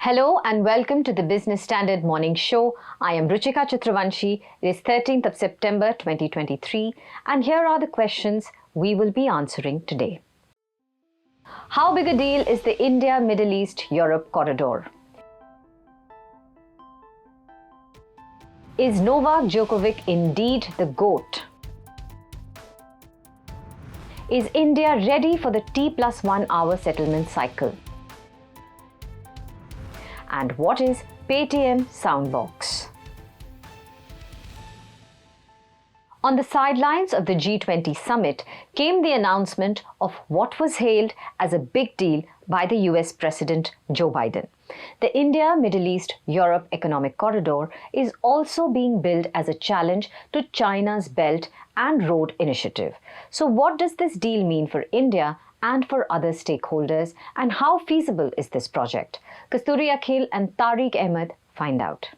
Hello and welcome to the Business Standard Morning Show. I am Ruchika Chakravanshi. It is 13th of September 2023 and here are the questions we will be answering today. How big a deal is the India-Middle East-Europe corridor? Is Novak Djokovic indeed the GOAT? Is India ready for the T+1 hour settlement cycle? And what is Paytm Soundbox? On the sidelines of the G20 summit came the announcement of what was hailed as a big deal by the US President Joe Biden. The India-Middle East-Europe Economic Corridor is also being billed as a challenge to China's Belt and Road Initiative. So what does this deal mean for India and for other stakeholders, and how feasible is this project? Kasturi Akhil and Tariq Ahmed find out.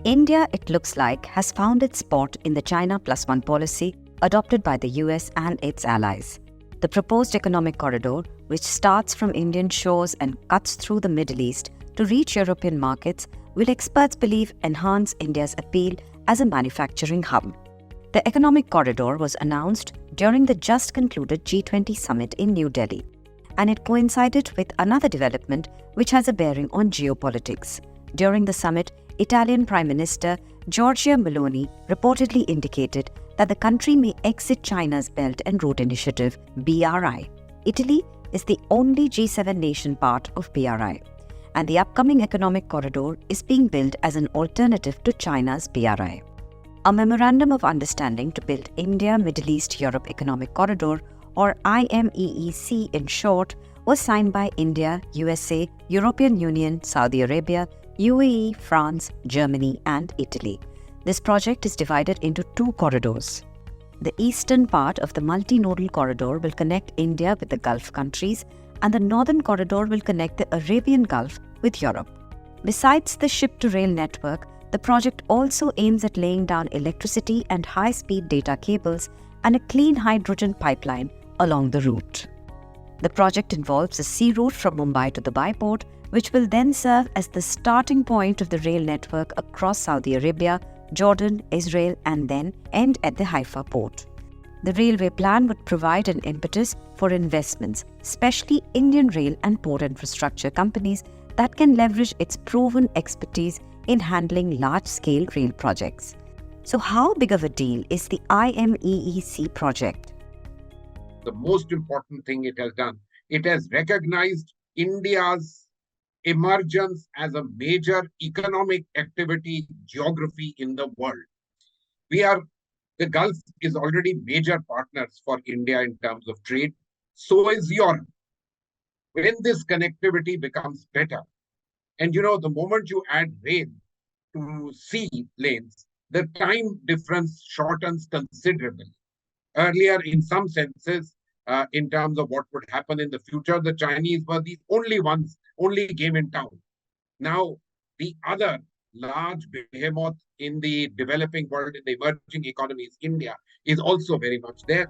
India, it looks like, has found its spot in the China +1 policy adopted by the US and its allies. The proposed economic corridor, which starts from Indian shores and cuts through the Middle East to reach European markets, will, experts believe, enhance India's appeal as a manufacturing hub. The economic corridor was announced during the just concluded G20 summit in New Delhi, and it coincided with another development which has a bearing on geopolitics. During the summit, Italian Prime Minister Giorgia Meloni reportedly indicated that the country may exit China's Belt and Road Initiative, BRI. Italy is the only G7 nation part of BRI, and the upcoming economic corridor is being built as an alternative to China's BRI. A Memorandum of Understanding to build India-Middle East-Europe Economic Corridor, or IMEEC in short, was signed by India, USA, European Union, Saudi Arabia, UAE, France, Germany and Italy. This project is divided into two corridors. The eastern part of the multinodal corridor will connect India with the Gulf countries, and the northern corridor will connect the Arabian Gulf with Europe. Besides the ship-to-rail network, the project also aims at laying down electricity and high-speed data cables and a clean hydrogen pipeline along the route. The project involves a sea route from Mumbai to Dubai port, which will then serve as the starting point of the rail network across Saudi Arabia, Jordan, Israel, and then end at the Haifa port. The railway plan would provide an impetus for investments, especially Indian rail and port infrastructure companies that can leverage its proven expertise in handling large-scale rail projects. So how big of a deal is the IMEEC project? The most important thing it has done, it has recognized India's emergence as a major economic activity geography in the world. The Gulf is already major partners for India in terms of trade. So is Europe. When this connectivity becomes better, and the moment you add rail to sea lanes, the time difference shortens considerably. Earlier, in some senses, in terms of what would happen in the future, the Chinese were the only game in town. Now, the other large behemoth in the developing world, in the emerging economies, India, is also very much there.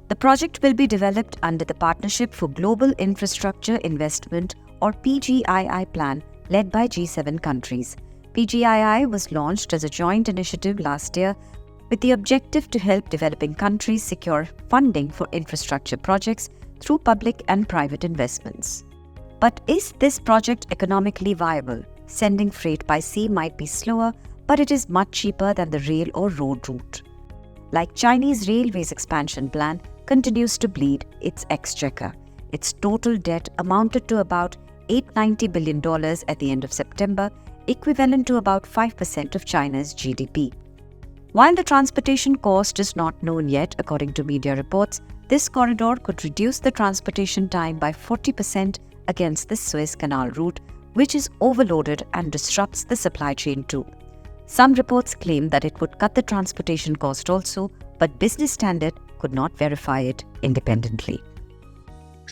The project will be developed under the Partnership for Global Infrastructure Investment, or PGII plan, led by G7 countries. PGII was launched as a joint initiative last year with the objective to help developing countries secure funding for infrastructure projects through public and private investments. But is this project economically viable? Sending freight by sea might be slower, but it is much cheaper than the rail or road route. Like Chinese Railways expansion plan continues to bleed its exchequer. Its total debt amounted to about $890 billion at the end of September, equivalent to about 5% of China's GDP. While the transportation cost is not known yet, according to media reports, this corridor could reduce the transportation time by 40% against the Suez Canal route, which is overloaded and disrupts the supply chain too. Some reports claim that it would cut the transportation cost also, but Business Standard could not verify it independently.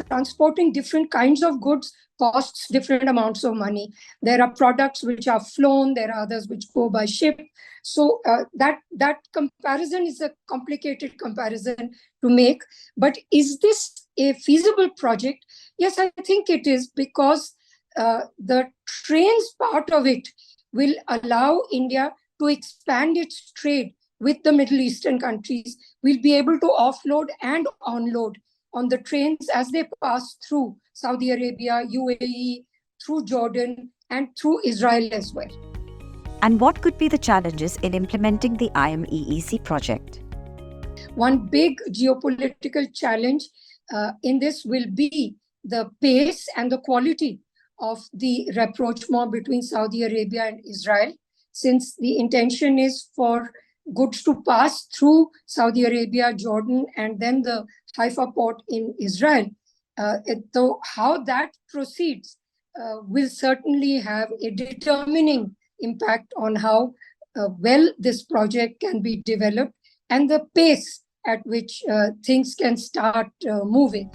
transporting different kinds of goods costs different amounts of money. There are products which are flown, there are others which go by ship. So that comparison is a complicated comparison to make. But is this a feasible project? Yes, I think it is, because the trains part of it will allow India to expand its trade with the Middle Eastern countries. We'll be able to offload and onload on the trains as they pass through Saudi Arabia, UAE, through Jordan, and through Israel as well. And what could be the challenges in implementing the IMEEC project? One big geopolitical challenge in this will be the pace and the quality of the rapprochement between Saudi Arabia and Israel, since the intention is for goods to pass through Saudi Arabia, Jordan, and then the Haifa port in Israel. Though how that proceeds will certainly have a determining impact on how well this project can be developed and the pace at which things can start moving.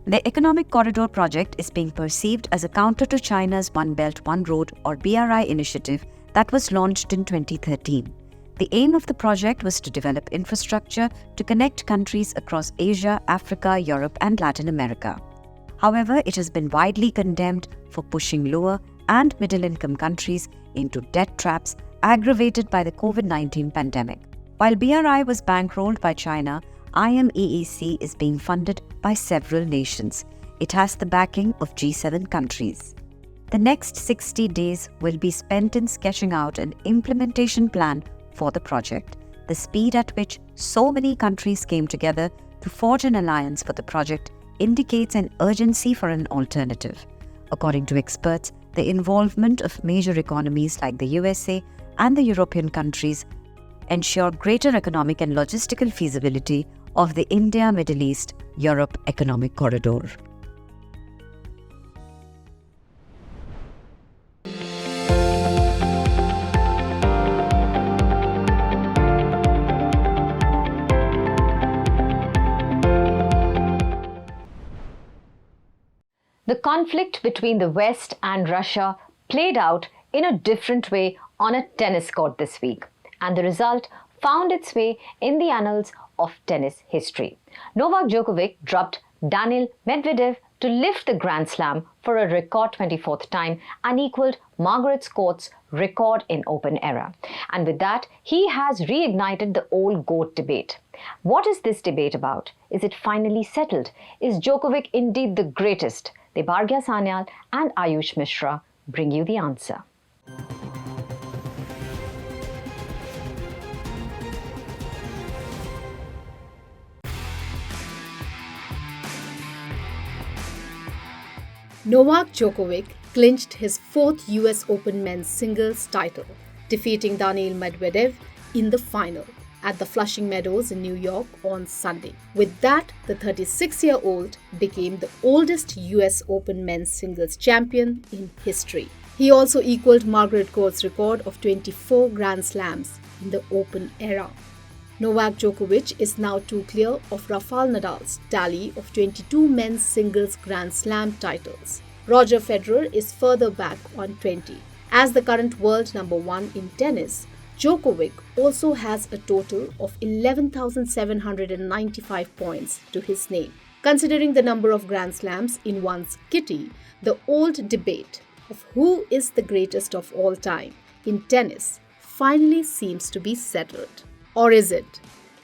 The Economic Corridor project is being perceived as a counter to China's One Belt, One Road or BRI initiative that was launched in 2013. The aim of the project was to develop infrastructure to connect countries across Asia, Africa, Europe, and Latin America. However, it has been widely condemned for pushing lower and middle-income countries into debt traps aggravated by the COVID-19 pandemic. While BRI was bankrolled by China, IMEEC is being funded by several nations. It has the backing of G7 countries. The next 60 days will be spent in sketching out an implementation plan for the project. The speed at which so many countries came together to forge an alliance for the project indicates an urgency for an alternative. According to experts, the involvement of major economies like the USA and the European countries ensure greater economic and logistical feasibility of the India-Middle East-Europe Economic Corridor. The conflict between the West and Russia played out in a different way on a tennis court this week, and the result found its way in the annals of tennis history. Novak Djokovic dropped Daniil Medvedev to lift the Grand Slam for a record 24th time and equaled Margaret Court's record in Open era. And with that, he has reignited the old GOAT debate. What is this debate about? Is it finally settled? Is Djokovic indeed the greatest? Debargya Sanyal and Ayush Mishra bring you the answer. Novak Djokovic clinched his fourth US Open men's singles title, defeating Daniil Medvedev in the final at the Flushing Meadows in New York on Sunday. With that, the 36-year-old became the oldest US Open men's singles champion in history. He also equaled Margaret Court's record of 24 Grand Slams in the Open era. Novak Djokovic is now too clear of Rafael Nadal's tally of 22 men's singles Grand Slam titles. Roger Federer is further back on 20. As the current world number one in tennis, Djokovic also has a total of 11,795 points to his name. Considering the number of Grand Slams in one's kitty, the old debate of who is the greatest of all time in tennis finally seems to be settled. Or is it?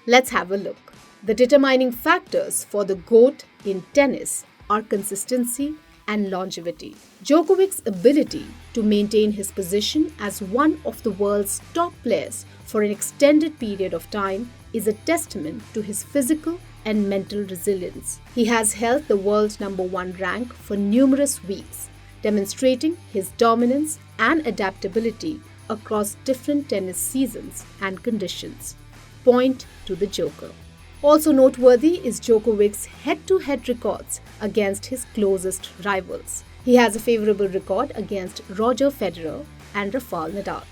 Let's have a look. The determining factors for the GOAT in tennis are consistency and longevity. Djokovic's ability to maintain his position as one of the world's top players for an extended period of time is a testament to his physical and mental resilience. He has held the world number one rank for numerous weeks, demonstrating his dominance and adaptability across different tennis seasons and conditions. Point to the Joker. Also noteworthy is Djokovic's head-to-head records against his closest rivals. He has a favourable record against Roger Federer and Rafael Nadal,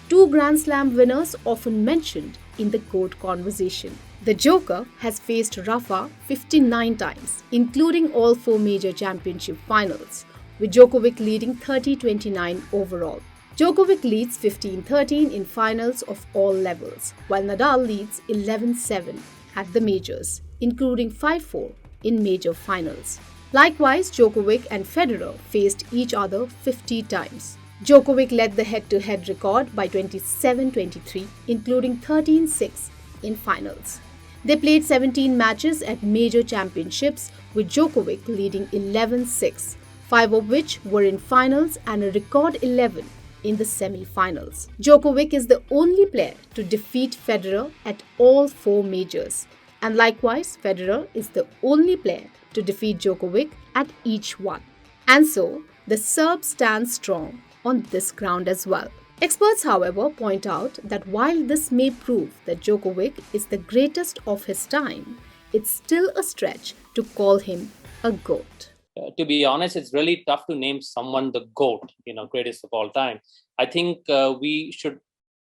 two Grand Slam winners often mentioned in the GOAT conversation. The Joker has faced Rafa 59 times, including all 4 major championship finals, with Djokovic leading 30-29 overall. Djokovic leads 15-13 in finals of all levels, while Nadal leads 11-7 at the majors, including 5-4 in major finals. Likewise, Djokovic and Federer faced each other 50 times. Djokovic led the head-to-head record by 27-23, including 13-6 in finals. They played 17 matches at major championships, with Djokovic leading 11-6, 5 of which were in finals and a record 11 in the semi-finals. Djokovic is the only player to defeat Federer at all 4 majors, and likewise, Federer is the only player to defeat Djokovic at each one. And so, the Serb stands strong on this ground as well. Experts, however, point out that while this may prove that Djokovic is the greatest of his time, it's still a stretch to call him a GOAT. To be honest, it's really tough to name someone the GOAT, greatest of all time. I think we should,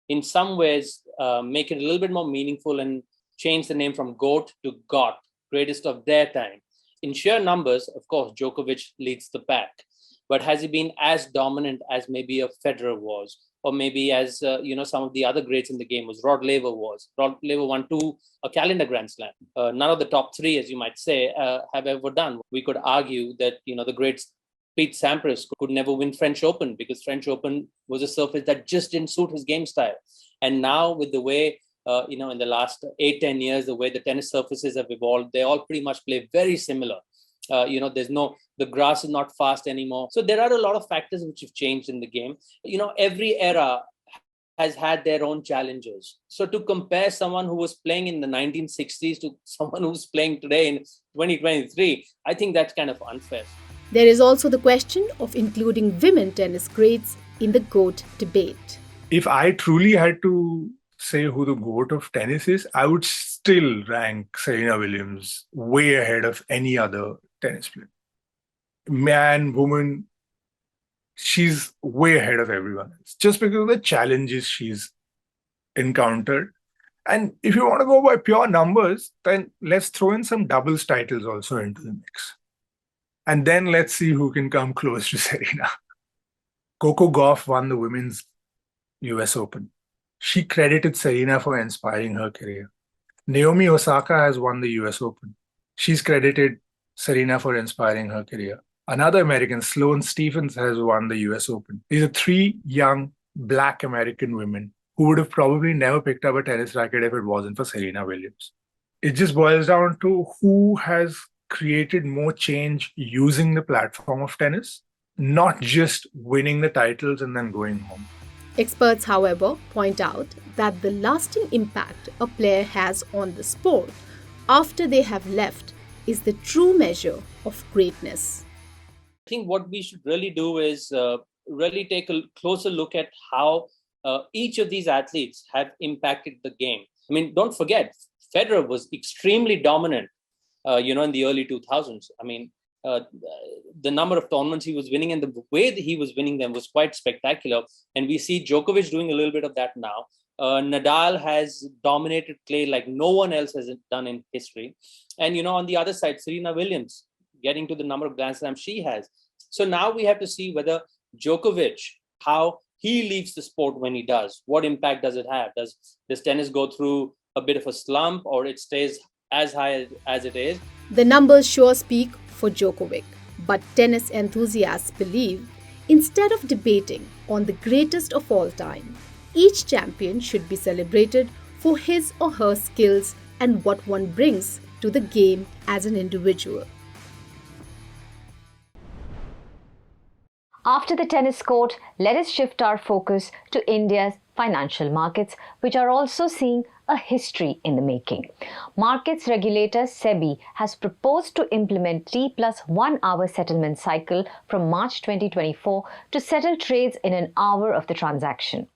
in some ways, make it a little bit more meaningful and change the name from GOAT to GOT, greatest of their time. In sheer numbers, of course, Djokovic leads the pack. But has he been as dominant as maybe a Federer was, or maybe as some of the other greats in the game was? Rod Laver was. Rod Laver won 2 calendar Grand Slam. None of the top 3, as you might say, have ever done. We could argue that the greats Pete Sampras could never win French Open because French Open was a surface that just didn't suit his game style. And now with the way in the last 8-10 years, the way the tennis surfaces have evolved, they all pretty much play very similar. The grass is not fast anymore. So there are a lot of factors which have changed in the game. Every era has had their own challenges. So to compare someone who was playing in the 1960s to someone who's playing today in 2023, I think that's kind of unfair. There is also the question of including women tennis greats in the GOAT debate. If I truly had to say who the GOAT of tennis is, I would still rank Serena Williams way ahead of any other tennis player. Man, woman, she's way ahead of everyone else just because of the challenges she's encountered. And if you want to go by pure numbers, then let's throw in some doubles titles also into the mix. And then let's see who can come close to Serena. Coco Gauff won the women's US Open. She credited Serena for inspiring her career. Naomi Osaka has won the US Open. She's credited Serena for inspiring her career. Another American, Sloane Stephens, has won the US Open. These are 3 young Black American women who would have probably never picked up a tennis racket if it wasn't for Serena Williams. It just boils down to who has created more change using the platform of tennis, not just winning the titles and then going home. Experts, however, point out that the lasting impact a player has on the sport after they have left is the true measure of greatness. I think what we should really do is really take a closer look at how each of these athletes have impacted the game. I mean, don't forget, Federer was extremely dominant, in the early 2000s. I mean, the number of tournaments he was winning and the way that he was winning them was quite spectacular. And we see Djokovic doing a little bit of that now. Nadal has dominated clay like no one else has done in history. And, on the other side, Serena Williams getting to the number of Grand Slams she has. So now we have to see whether Djokovic, how he leaves the sport when he does. What impact does it have? Does tennis go through a bit of a slump or it stays as high as it is? The numbers sure speak for Djokovic, but tennis enthusiasts believe instead of debating on the greatest of all time, each champion should be celebrated for his or her skills and what one brings to the game as an individual. After the tennis court, let us shift our focus to India's financial markets, which are also seeing a history in the making. Markets regulator SEBI has proposed to implement T+1 hour settlement cycle from March 2024 to settle trades in an hour of the transaction.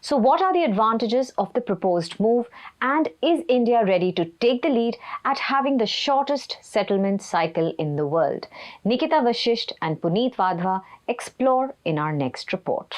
So what are the advantages of the proposed move, and is India ready to take the lead at having the shortest settlement cycle in the world? Nikita Vashisht and Puneet Vadhva explore in our next report.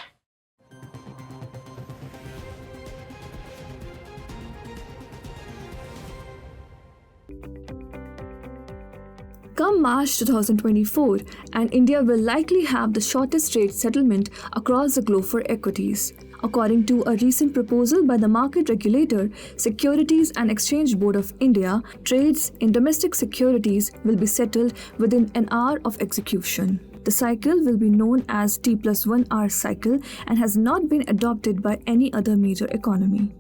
come March 2024, and India will likely have the shortest trade settlement across the globe for equities. According to a recent proposal by the market regulator, Securities and Exchange Board of India, trades in domestic securities will be settled within an hour of execution. The cycle will be known as T+1 hour cycle and has not been adopted by any other major economy.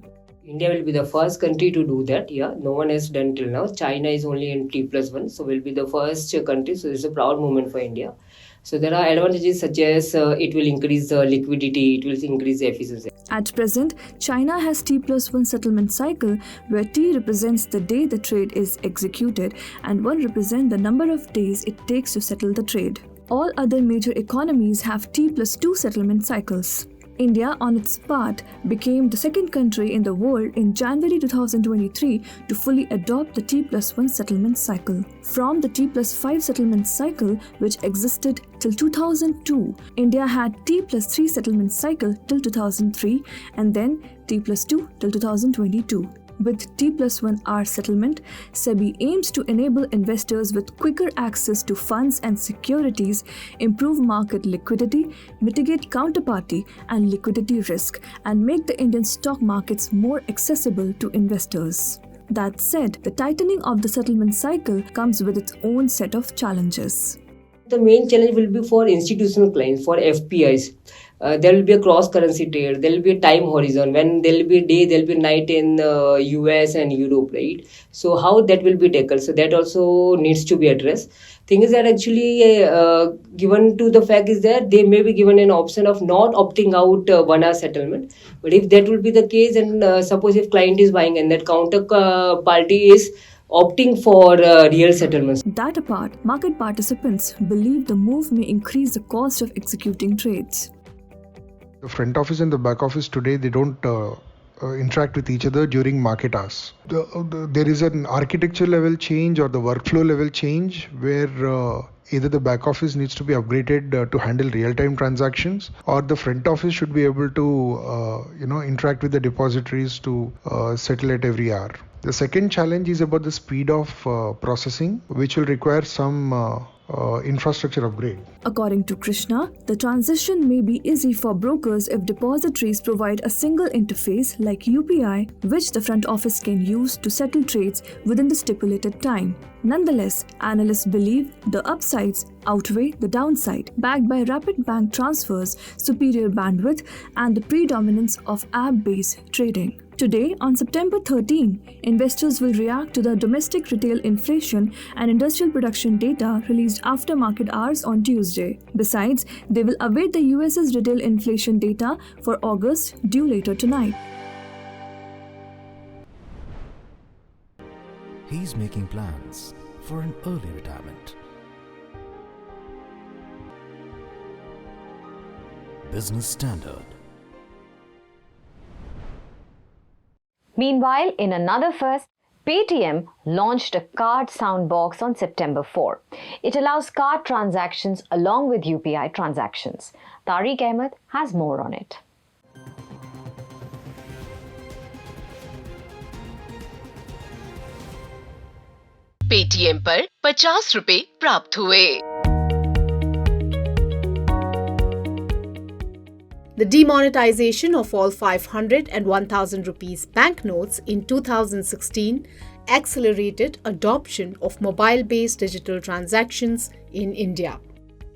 India will be the first country to do that. Yeah, no one has done till now. China is only in T+1, so we'll be the first country. So it's a proud moment for India. So there are advantages such as it will increase the liquidity, it will increase the efficiency. At present, China has T+1 settlement cycle where T represents the day the trade is executed and 1 represents the number of days it takes to settle the trade. All other major economies have T+2 settlement cycles. India, on its part, became the second country in the world in January 2023 to fully adopt the T+1 settlement cycle. From the T+5 settlement cycle, which existed till 2002, India had T+3 settlement cycle till 2003 and then T+2 till 2022. With T+1 hour settlement, SEBI aims to enable investors with quicker access to funds and securities, improve market liquidity, mitigate counterparty and liquidity risk, and make the Indian stock markets more accessible to investors. That said, the tightening of the settlement cycle comes with its own set of challenges. The main challenge will be for institutional clients, for FPIs. There will be a cross-currency trade. There will be a time horizon. When there will be a day, there will be a night in US and Europe, right? So how that will be tackled? So that also needs to be addressed. Thing is that actually given to the fact is that they may be given an option of not opting out 1 hour settlement. But if that will be the case, and suppose if client is buying and that counter party is opting for real settlements. That apart, market participants believe the move may increase the cost of executing trades. The front office and the back office today, they don't interact with each other during market hours. There is an architecture level change or the workflow level change where either the back office needs to be upgraded to handle real-time transactions, or the front office should be able to interact with the depositories to settle at every hour. The second challenge is about the speed of processing, which will require some infrastructure upgrade. According to Krishna, the transition may be easy for brokers if depositories provide a single interface like UPI, which the front office can use to settle trades within the stipulated time. Nonetheless, analysts believe the upsides outweigh the downside, backed by rapid bank transfers, superior bandwidth, and the predominance of app-based trading. Today, on September 13, investors will react to the domestic retail inflation and industrial production data released after market hours on Tuesday. Besides, they will await the US's retail inflation data for August due later tonight. He's making plans for an early retirement. Business Standard. Meanwhile, in another first, Paytm launched a card soundbox on September 4. It allows card transactions along with UPI transactions. Tariq Ahmed has more on it. Paytm पर 50 रुपए प्राप्त हुए। The demonetization of all 500 and 1000 rupees banknotes in 2016 accelerated adoption of mobile-based digital transactions in India.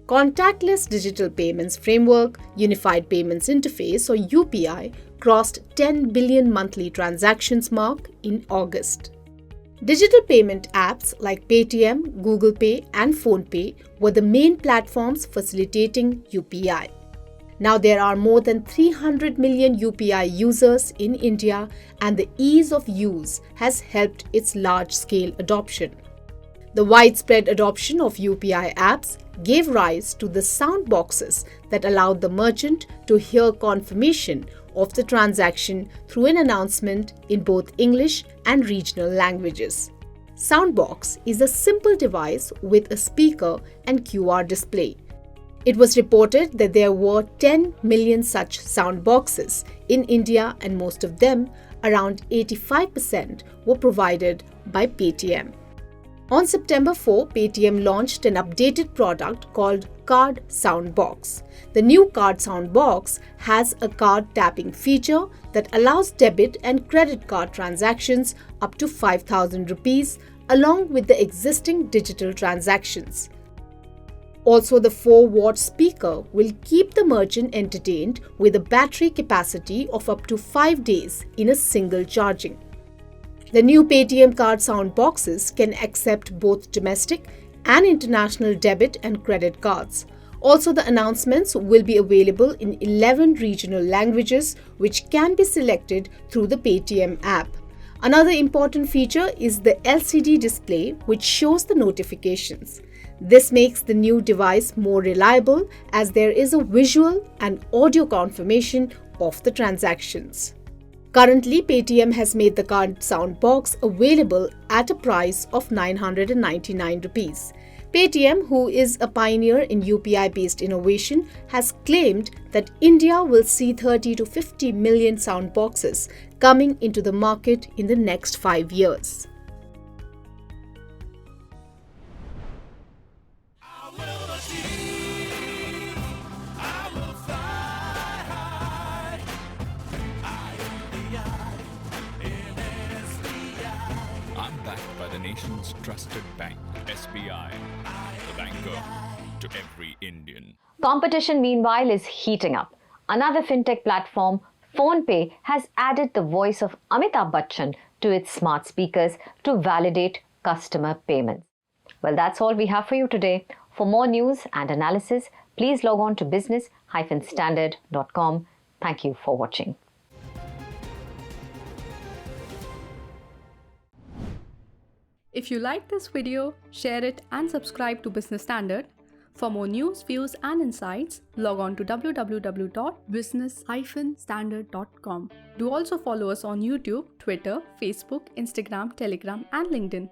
Contactless Digital Payments Framework, Unified Payments Interface or UPI crossed 10 billion monthly transactions mark in August. Digital payment apps like Paytm, Google Pay and PhonePe were the main platforms facilitating UPI. Now there are more than 300 million UPI users in India and the ease of use has helped its large-scale adoption. The widespread adoption of UPI apps gave rise to the soundboxes that allowed the merchant to hear confirmation of the transaction through an announcement in both English and regional languages. Soundbox is a simple device with a speaker and QR display. It was reported that there were 10 million such sound boxes in India and most of them, around 85%, were provided by Paytm. On September 4, Paytm launched an updated product called Card Soundbox. The new Card Soundbox has a card tapping feature that allows debit and credit card transactions up to 5,000 rupees along with the existing digital transactions. Also, the 4-watt speaker will keep the merchant entertained with a battery capacity of up to 5 days in a single charging. The new Paytm Card Soundboxes can accept both domestic and international debit and credit cards. Also, the announcements will be available in 11 regional languages, which can be selected through the Paytm app. Another important feature is the LCD display, which shows the notifications. This makes the new device more reliable as there is a visual and audio confirmation of the transactions. Currently, Paytm has made the Card Soundbox available at a price of 999 rupees. Paytm, who is a pioneer in UPI-based innovation, has claimed that India will see 30 to 50 million soundboxes coming into the market in the next 5 years. The nation's trusted bank, SBI, the banker to every Indian. Competition, meanwhile, is heating up. Another fintech platform, PhonePe, has added the voice of Amitabh Bachchan to its smart speakers to validate customer payments. Well, that's all we have for you today. For more news and analysis, please log on to business-standard.com. Thank you for watching. If you like this video, share it and subscribe to Business Standard. For more news, views and insights, log on to www.business-standard.com. Do also follow us on YouTube, Twitter, Facebook, Instagram, Telegram and LinkedIn.